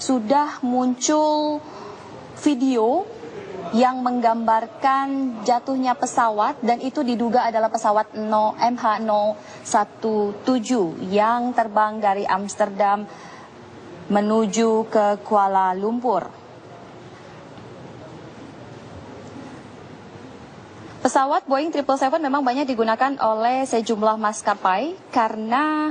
sudah muncul video yang menggambarkan jatuhnya pesawat dan itu diduga adalah pesawat MH017 yang terbang dari Amsterdam menuju ke Kuala Lumpur. Pesawat Boeing 777 memang banyak digunakan oleh sejumlah maskapai karena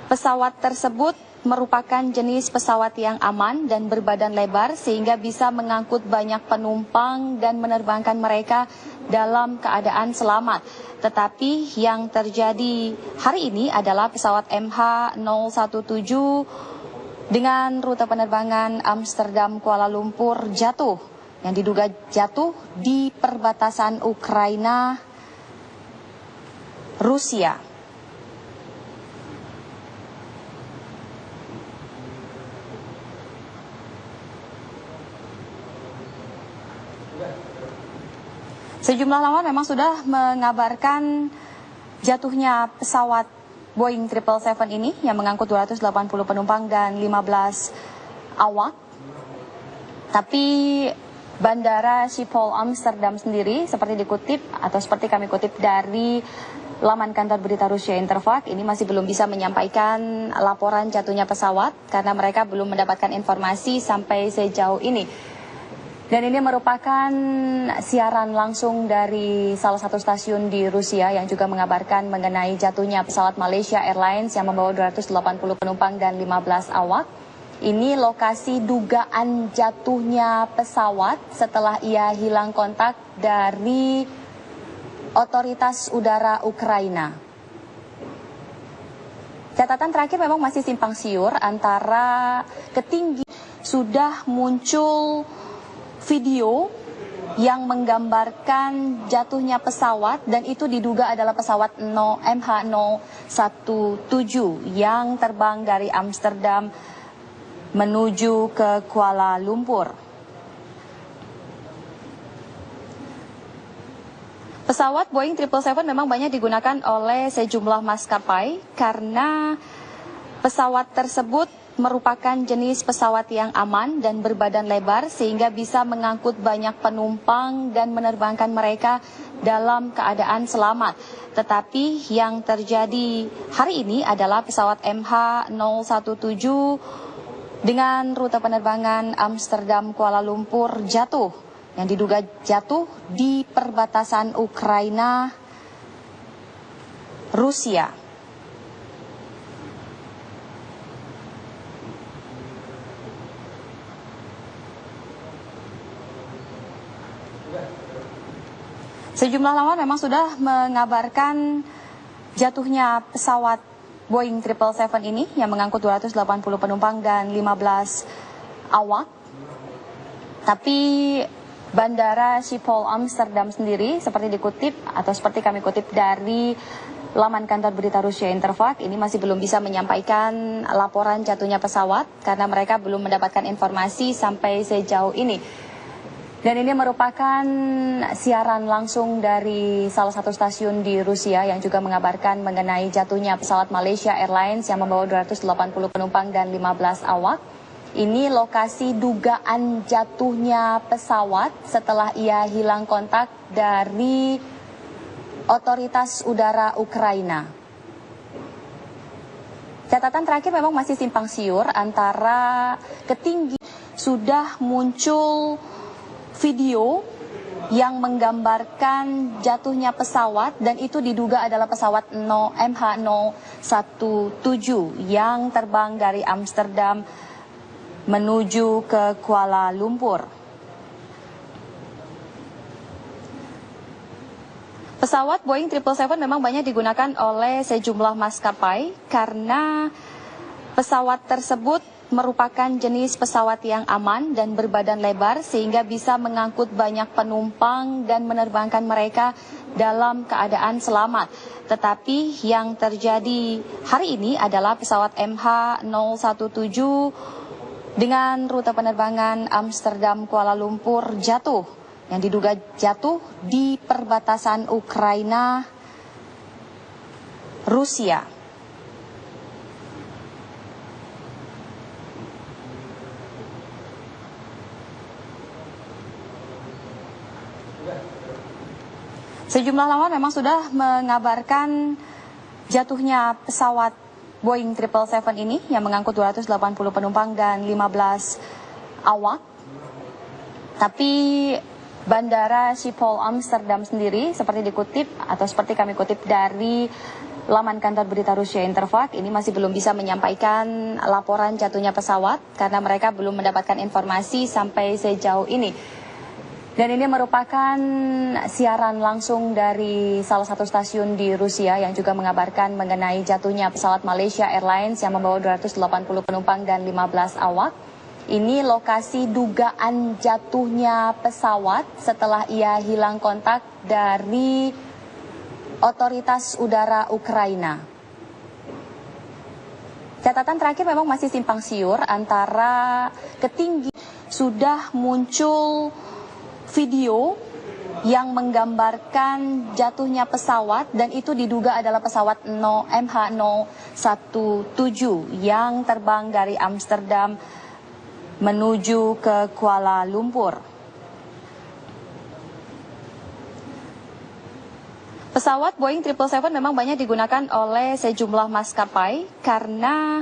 pesawat tersebut merupakan jenis pesawat yang aman dan berbadan lebar sehingga bisa mengangkut banyak penumpang dan menerbangkan mereka dalam keadaan selamat. Tetapi yang terjadi hari ini adalah pesawat MH017 dengan rute penerbangan Amsterdam Kuala Lumpur jatuh, yang diduga jatuh di perbatasan Ukraina Rusia. Sejumlah laman memang sudah mengabarkan jatuhnya pesawat Boeing 777 ini yang mengangkut 280 penumpang dan 15 awak. Tapi Bandara Schiphol Amsterdam sendiri seperti dikutip atau seperti kami kutip dari laman kantor berita Rusia Interfax, ini masih belum bisa menyampaikan laporan jatuhnya pesawat karena mereka belum mendapatkan informasi sampai sejauh ini. Dan ini merupakan siaran langsung dari salah satu stasiun di Rusia yang juga mengabarkan mengenai jatuhnya pesawat Malaysia Airlines yang membawa 280 penumpang dan 15 awak. Ini lokasi dugaan jatuhnya pesawat setelah ia hilang kontak dari otoritas udara Ukraina. Catatan terakhir memang masih simpang siur antara ketinggian. Sudah muncul video yang menggambarkan jatuhnya pesawat dan itu diduga adalah pesawat MH017 yang terbang dari Amsterdam menuju ke Kuala Lumpur. Pesawat Boeing 777 memang banyak digunakan oleh sejumlah maskapai karena pesawat tersebut merupakan jenis pesawat yang aman dan berbadan lebar sehingga bisa mengangkut banyak penumpang dan menerbangkan mereka dalam keadaan selamat. Tetapi yang terjadi hari ini adalah pesawat MH017 dengan rute penerbangan Amsterdam Kuala Lumpur jatuh, yang diduga jatuh di perbatasan Ukraina Rusia. Sejumlah laman memang sudah mengabarkan jatuhnya pesawat Boeing 777 ini yang mengangkut 280 penumpang dan 15 awak. Tapi Bandara Schiphol Amsterdam sendiri seperti dikutip atau seperti kami kutip dari laman kantor berita Rusia Interfax, ini masih belum bisa menyampaikan laporan jatuhnya pesawat karena mereka belum mendapatkan informasi sampai sejauh ini. Dan ini merupakan siaran langsung dari salah satu stasiun di Rusia yang juga mengabarkan mengenai jatuhnya pesawat Malaysia Airlines yang membawa 280 penumpang dan 15 awak. Ini lokasi dugaan jatuhnya pesawat setelah ia hilang kontak dari otoritas udara Ukraina. Catatan terakhir memang masih simpang siur antara ketinggian. Sudah muncul video yang menggambarkan jatuhnya pesawat dan itu diduga adalah pesawat MH017 yang terbang dari Amsterdam menuju ke Kuala Lumpur. Pesawat Boeing 777 memang banyak digunakan oleh sejumlah maskapai karena pesawat tersebut merupakan jenis pesawat yang aman dan berbadan lebar sehingga bisa mengangkut banyak penumpang dan menerbangkan mereka dalam keadaan selamat. Tetapi yang terjadi hari ini adalah pesawat MH017 dengan rute penerbangan Amsterdam Kuala Lumpur jatuh, yang diduga jatuh di perbatasan Ukraina Rusia. Sejumlah laman memang sudah mengabarkan jatuhnya pesawat Boeing 777 ini yang mengangkut 280 penumpang dan 15 awak. Tapi Bandara Schiphol Amsterdam sendiri seperti dikutip atau seperti kami kutip dari laman kantor berita Rusia Interfax, ini masih belum bisa menyampaikan laporan jatuhnya pesawat karena mereka belum mendapatkan informasi sampai sejauh ini. Dan ini merupakan siaran langsung dari salah satu stasiun di Rusia yang juga mengabarkan mengenai jatuhnya pesawat Malaysia Airlines yang membawa 280 penumpang dan 15 awak. Ini lokasi dugaan jatuhnya pesawat setelah ia hilang kontak dari otoritas udara Ukraina. Catatan terakhir memang masih simpang siur antara ketinggian. Sudah muncul video yang menggambarkan jatuhnya pesawat dan itu diduga adalah pesawat MH017 yang terbang dari Amsterdam menuju ke Kuala Lumpur. Pesawat Boeing 777 memang banyak digunakan oleh sejumlah maskapai karena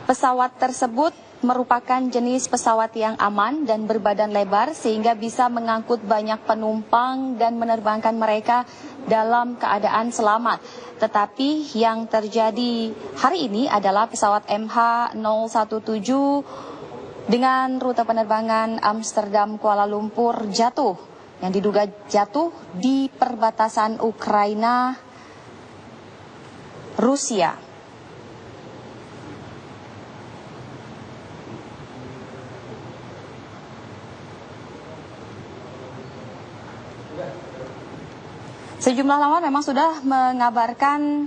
pesawat tersebut merupakan jenis pesawat yang aman dan berbadan lebar sehingga bisa mengangkut banyak penumpang dan menerbangkan mereka dalam keadaan selamat. Tetapi yang terjadi hari ini adalah pesawat MH017 dengan rute penerbangan Amsterdam Kuala Lumpur jatuh, yang diduga jatuh di perbatasan Ukraina Rusia. Sejumlah laman memang sudah mengabarkan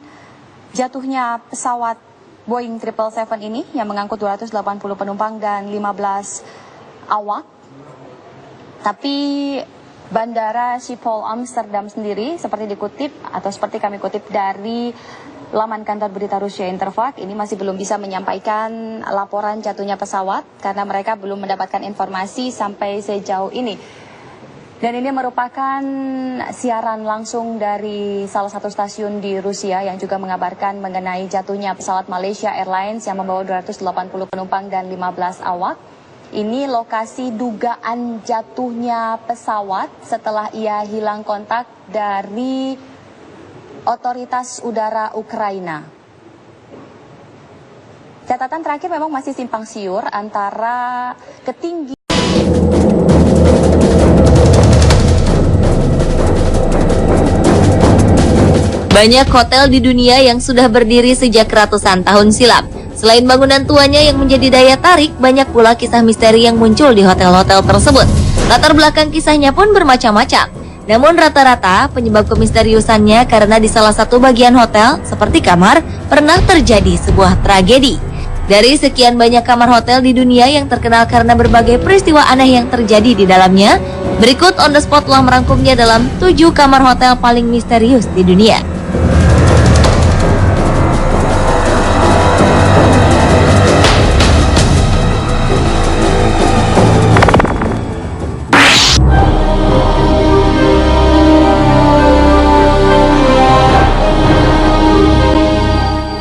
jatuhnya pesawat Boeing 777 ini yang mengangkut 280 penumpang dan 15 awak. Tapi Bandara Schiphol Amsterdam sendiri seperti dikutip atau seperti kami kutip dari laman kantor berita Rusia Interfax, ini masih belum bisa menyampaikan laporan jatuhnya pesawat karena mereka belum mendapatkan informasi sampai sejauh ini. Dan ini merupakan siaran langsung dari salah satu stasiun di Rusia yang juga mengabarkan mengenai jatuhnya pesawat Malaysia Airlines yang membawa 280 penumpang dan 15 awak. Ini lokasi dugaan jatuhnya pesawat setelah ia hilang kontak dari otoritas udara Ukraina. Catatan terakhir memang masih simpang siur antara ketinggian. Banyak hotel di dunia yang sudah berdiri sejak ratusan tahun silam. Selain bangunan tuanya yang menjadi daya tarik, banyak pula kisah misteri yang muncul di hotel-hotel tersebut. Latar belakang kisahnya pun bermacam-macam. Namun rata-rata penyebab kemisteriusannya karena di salah satu bagian hotel, seperti kamar, pernah terjadi sebuah tragedi. Dari sekian banyak kamar hotel di dunia yang terkenal karena berbagai peristiwa aneh yang terjadi di dalamnya, berikut On The Spot telah merangkumnya dalam 7 kamar hotel paling misterius di dunia.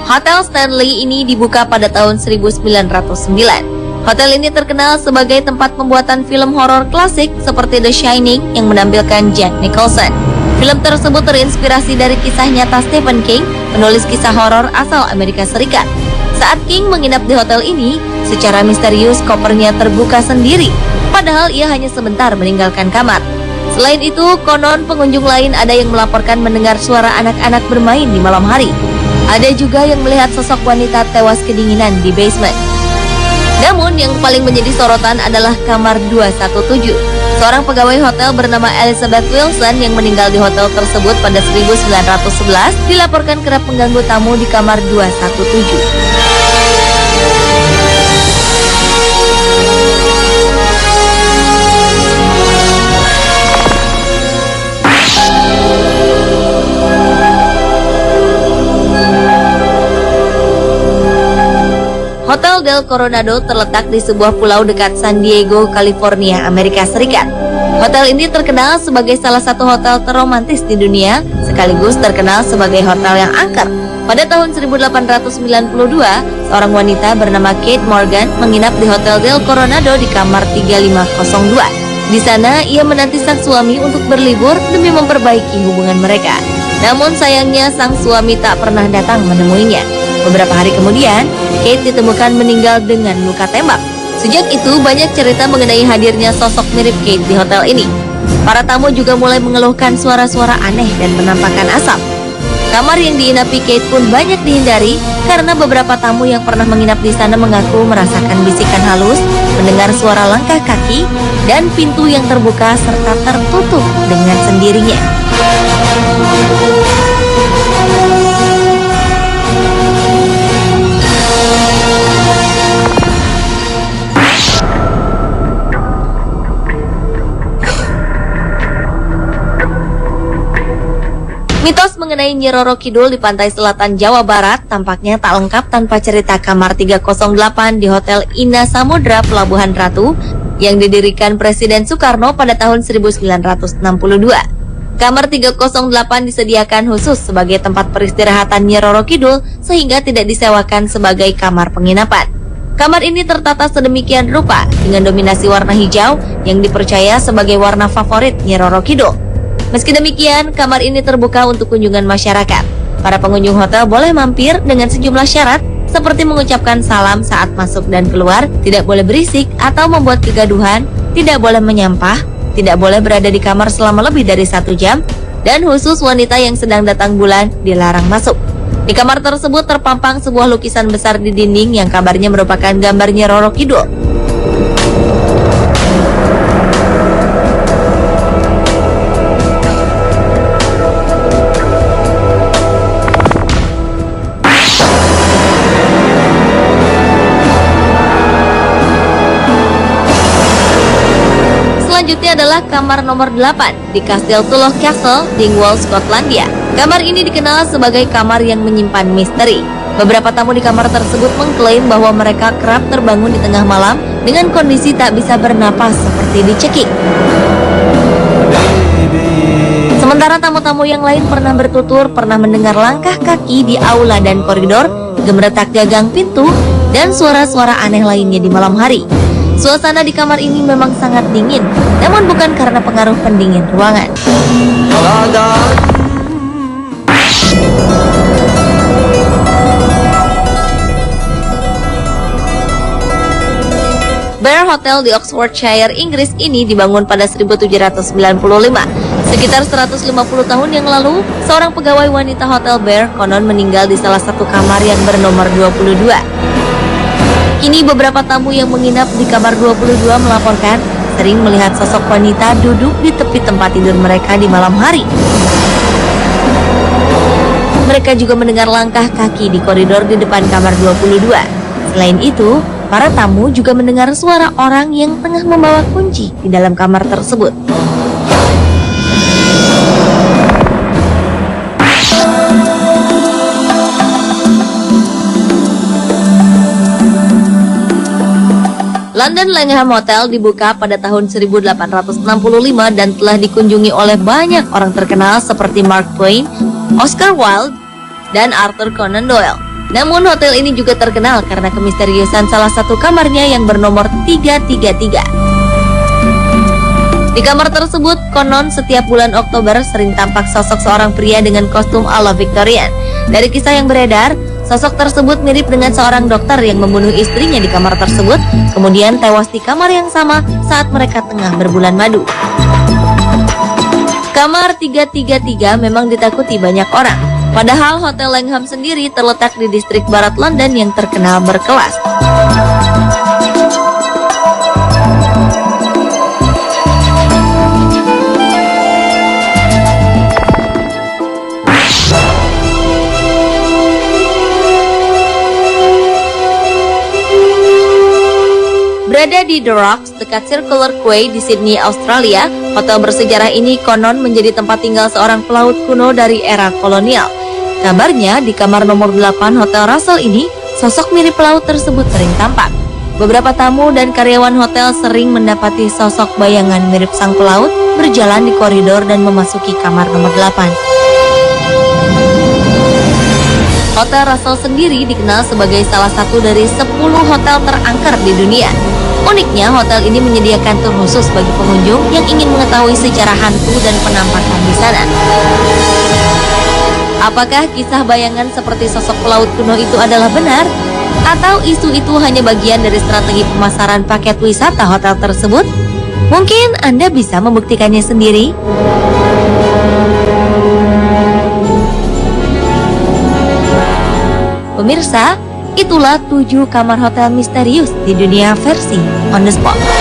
Hotel Stanley ini dibuka pada tahun 1909. Hotel ini terkenal sebagai tempat pembuatan film horor klasik seperti The Shining yang menampilkan Jack Nicholson. Film tersebut terinspirasi dari kisah nyata Stephen King, penulis kisah horor asal Amerika Serikat. Saat King menginap di hotel ini, secara misterius kopernya terbuka sendiri, padahal ia hanya sebentar meninggalkan kamar. Selain itu, konon pengunjung lain ada yang melaporkan mendengar suara anak-anak bermain di malam hari. Ada juga yang melihat sosok wanita tewas kedinginan di basement. Namun yang paling menjadi sorotan adalah kamar 217. Seorang pegawai hotel bernama Elizabeth Wilson yang meninggal di hotel tersebut pada 1911 dilaporkan kerap mengganggu tamu di kamar 217. Hotel Del Coronado terletak di sebuah pulau dekat San Diego, California, Amerika Serikat. Hotel ini terkenal sebagai salah satu hotel terromantis di dunia, sekaligus terkenal sebagai hotel yang angker. Pada tahun 1892, seorang wanita bernama Kate Morgan menginap di Hotel Del Coronado di kamar 3502. Di sana, ia menanti sang suami untuk berlibur demi memperbaiki hubungan mereka. Namun sayangnya sang suami tak pernah datang menemuinya. Beberapa hari kemudian, Kate ditemukan meninggal dengan luka tembak. Sejak itu, banyak cerita mengenai hadirnya sosok mirip Kate di hotel ini. Para tamu juga mulai mengeluhkan suara-suara aneh dan penampakan asap. Kamar yang diinapi Kate pun banyak dihindari karena beberapa tamu yang pernah menginap di sana mengaku merasakan bisikan halus, mendengar suara langkah kaki, dan pintu yang terbuka serta tertutup dengan sendirinya. Mitos mengenai Nyi Roro Kidul di pantai selatan Jawa Barat tampaknya tak lengkap tanpa cerita kamar 308 di Hotel Ina Samudra Pelabuhan Ratu yang didirikan Presiden Soekarno pada tahun 1962. Kamar 308 disediakan khusus sebagai tempat peristirahatan Nyi Roro Kidul sehingga tidak disewakan sebagai kamar penginapan. Kamar ini tertata sedemikian rupa dengan dominasi warna hijau yang dipercaya sebagai warna favorit Nyi Roro Kidul. Meski demikian, kamar ini terbuka untuk kunjungan masyarakat. Para pengunjung hotel boleh mampir dengan sejumlah syarat seperti mengucapkan salam saat masuk dan keluar, tidak boleh berisik atau membuat kegaduhan, tidak boleh menyampah, tidak boleh berada di kamar selama lebih dari 1 jam, dan khusus wanita yang sedang datang bulan dilarang masuk. Di kamar tersebut terpampang sebuah lukisan besar di dinding yang kabarnya merupakan gambar Nyi Roro Kidul. Selanjutnya adalah kamar nomor 8 di Kastil Tulloch Castle, Dingwall, Skotlandia. Kamar ini dikenal sebagai kamar yang menyimpan misteri. Beberapa tamu di kamar tersebut mengklaim bahwa mereka kerap terbangun di tengah malam dengan kondisi tak bisa bernapas seperti dicekik. Sementara tamu-tamu yang lain pernah bertutur pernah mendengar langkah kaki di aula dan koridor, gemeretak gagang pintu, dan suara-suara aneh lainnya di malam hari. Suasana di kamar ini memang sangat dingin, namun bukan karena pengaruh pendingin ruangan. Bear Hotel di Oxfordshire, Inggris ini dibangun pada 1795. Sekitar 150 tahun yang lalu, seorang pegawai wanita Hotel Bear konon meninggal di salah satu kamar yang bernomor 22. Kini beberapa tamu yang menginap di kamar 22 melaporkan sering melihat sosok wanita duduk di tepi tempat tidur mereka di malam hari. Mereka juga mendengar langkah kaki di koridor di depan kamar 22. Selain itu, para tamu juga mendengar suara orang yang tengah membawa kunci di dalam kamar tersebut. London Langham Hotel dibuka pada tahun 1865 dan telah dikunjungi oleh banyak orang terkenal seperti Mark Twain, Oscar Wilde, dan Arthur Conan Doyle. Namun hotel ini juga terkenal karena kemisteriusan salah satu kamarnya yang bernomor 333. Di kamar tersebut, konon setiap bulan Oktober sering tampak sosok seorang pria dengan kostum ala Victorian. Dari kisah yang beredar, sosok tersebut mirip dengan seorang dokter yang membunuh istrinya di kamar tersebut, kemudian tewas di kamar yang sama saat mereka tengah berbulan madu. Kamar 333 memang ditakuti banyak orang. Padahal Hotel Langham sendiri terletak di distrik barat London yang terkenal berkelas. Berada di The Rocks, dekat Circular Quay di Sydney, Australia, hotel bersejarah ini konon menjadi tempat tinggal seorang pelaut kuno dari era kolonial. Kabarnya, di kamar nomor 8 Hotel Russell ini, sosok mirip pelaut tersebut sering tampak. Beberapa tamu dan karyawan hotel sering mendapati sosok bayangan mirip sang pelaut berjalan di koridor dan memasuki kamar nomor 8. Hotel Russell sendiri dikenal sebagai salah satu dari 10 hotel terangker di dunia. Uniknya, hotel ini menyediakan tur khusus bagi pengunjung yang ingin mengetahui sejarah hantu dan penampakan di sana. Apakah kisah bayangan seperti sosok pelaut kuno itu adalah benar? Atau isu itu hanya bagian dari strategi pemasaran paket wisata hotel tersebut? Mungkin Anda bisa membuktikannya sendiri. Pemirsa, itulah 7 kamar hotel misterius di dunia versi On The Spot.